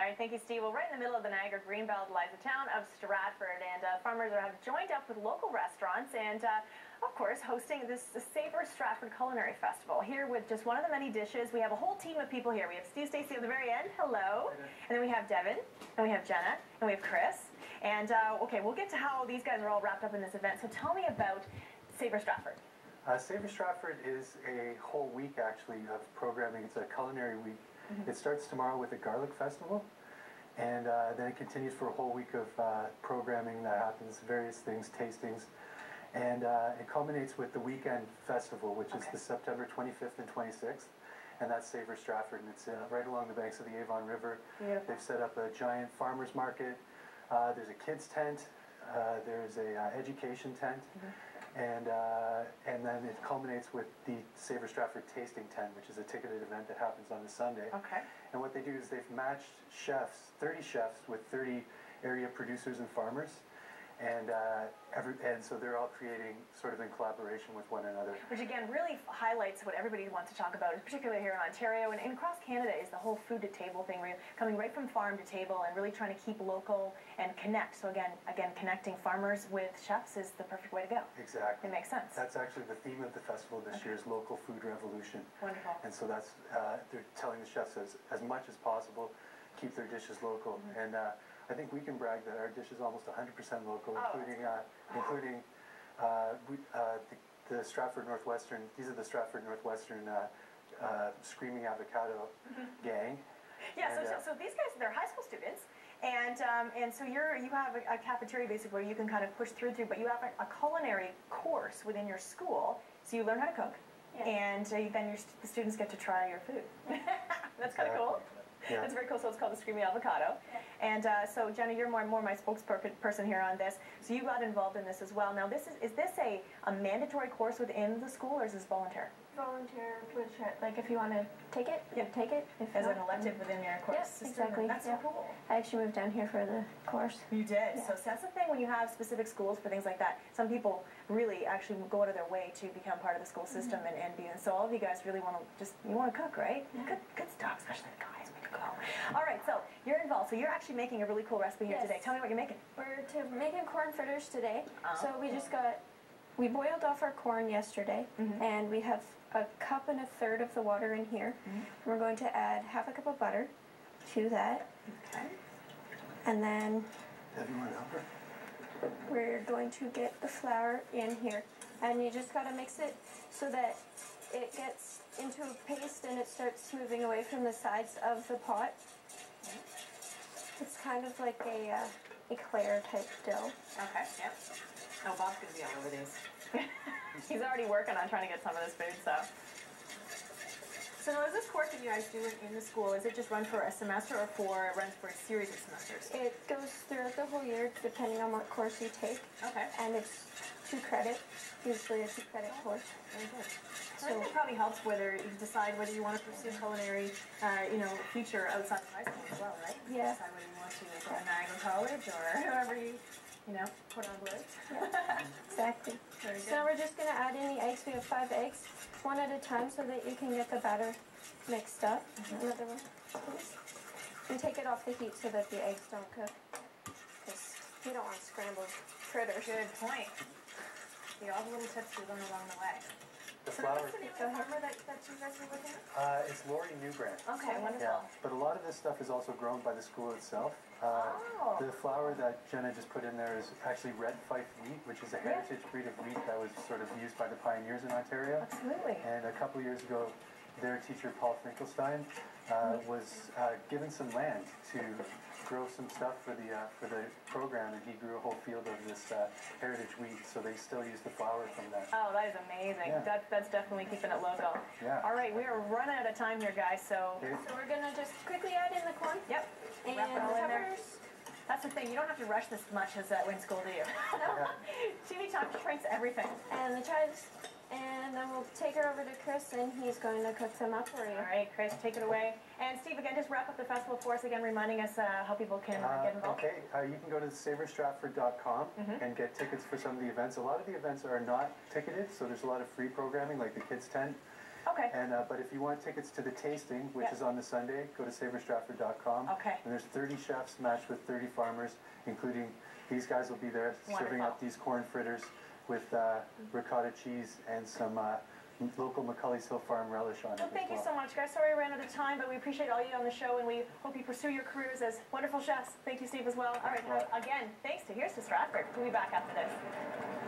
All right, thank you, Steve. Well, right in the middle of the Niagara Greenbelt lies the town of Stratford, and farmers have joined up with local restaurants and, of course, hosting the Savor Stratford Culinary Festival. Here with just one of the many dishes, we have a whole team of people here. We have Steve Stacy at the very end. Hello. And then we have Devin, and we have Jenna, and we have Chris. And, okay, we'll get to how these guys are all wrapped up in this event. So tell me about Savor Stratford. Savor Stratford is a whole week, actually, of programming. It's a culinary week. It starts tomorrow with a garlic festival, and then it continues for a whole week of programming that happens, various things, tastings, and it culminates with the weekend festival, which is the September 25th and 26th, and that's Savor Stratford, and it's right along the banks of the Avon River. Beautiful. They've set up a giant farmer's market. There's a kids tent. There's a education tent. And then it culminates with the Savor Stratford Tasting Tent, which is a ticketed event that happens on a Sunday. Okay. And what they do is they've matched chefs, 30 chefs, with 30 area producers and farmers. And so they're all creating sort of in collaboration with one another. Which again really highlights what everybody wants to talk about, particularly here in Ontario and across Canada, is the whole food to table thing, coming right from farm to table and really trying to keep local and connect. So again, connecting farmers with chefs is the perfect way to go. Exactly. It makes sense. That's actually the theme of the festival this year is local food revolution. Wonderful. And so that's, they're telling the chefs as much as possible, keep their dishes local. And I think we can brag that our dish is almost 100% local, including the Stratford Northwestern. These are the Stratford Northwestern Screaming Avocado gang. Yeah, and, so these guys, they're high school students, and so you have a cafeteria basically where you can kind of push through, but you have a culinary course within your school, so you learn how to cook, and then the students get to try your food. That's kind of cool. Yeah. That's very cool. So it's called the Screaming Avocado. And so Jenna, you're more my spokesperson here on this. So you got involved in this as well. Now, is this a mandatory course within the school, or is this volunteer? Volunteer, like if you want to take it, you take it. If as an elective within your course. Yes, exactly. That's so cool. I actually moved down here for the course. You did. Yeah. So that's the thing when you have specific schools for things like that. Some people really actually go out of their way to become part of the school system and be. And so all of you guys really want to you want to cook, right? Good stuff, especially the guys. All right, so you're involved. So you're actually making a really cool recipe here today. Tell me what you're making. We're making corn fritters today. So we boiled off our corn yesterday, and we have a cup and a third of the water in here. We're going to add half a cup of butter to that. Okay. And then we're going to get the flour in here. And you just got to mix it so that it gets into a paste and it starts moving away from the sides of the pot. It's kind of like a eclair type dough. Okay, yep. Oh, Bob's going to be all over these. He's already working on trying to get some of this food, so. So now, is this course that you guys do in the school, is it just run for a semester or runs for a series of semesters? It goes throughout the whole year, depending on what course you take. Okay. And it's 2 credits, usually a 2 credit course. Very good. So I think it probably helps whether you decide whether you want to pursue culinary, future outside of high school as well, right? Yeah. Decide whether you want to go to Niagara College or whoever you put on board. Yeah. Exactly. Very good. So now we're just going to add in the eggs. We have 5 eggs, 1 at a time, so that you can get the batter mixed up. Another one, please. And take it off the heat so that the eggs don't cook, because you don't want scrambled fritters. Good point. All the little tips we learn along the way. The flour. What's the name of the farmer that you guys are with here? It's Lori Newbrand. Okay, wonderful. Yeah, but a lot of this stuff is also grown by the school itself. The flour that Jenna just put in there is actually red fife wheat, which is a heritage breed of wheat that was sort of used by the pioneers in Ontario. Absolutely. And a couple years ago, their teacher, Paul Finkelstein, was given some land to grow some stuff for the program, and he grew a whole field of this heritage wheat, so they still use the flour from that. Oh, that is amazing. Yeah. That's definitely keeping it local. Yeah. All right, we are running out of time here, guys, so... Okay. So we're going to just quickly add in the corn. Yep. And wrap it all in there. peppers. That's the thing, you don't have to rush this much as in school, do you? No. TV time shrinks everything. And the chives. And then we'll take her over to Chris, and he's going to cook them up for you. All right, Chris, take it away. And Steve, again, just wrap up the festival for us, again, reminding us how people can get involved. Okay, you can go to savorstratford.com and get tickets for some of the events. A lot of the events are not ticketed, so there's a lot of free programming, like the kids tent. Okay. And but if you want tickets to the tasting, which Yep. is on the Sunday, go to SavorStratford.com. Okay. And there's 30 chefs matched with 30 farmers, including these guys will be there serving Wonderful. up these corn fritters with ricotta cheese and some local McCully's Hill Farm relish on it. Well, thank you so much, guys. Sorry I ran out of time, but we appreciate all you on the show, and we hope you pursue your careers as wonderful chefs. Thank you, Steve, as well. All right, now, again, thanks to Here's to Stratford. We'll be back after this.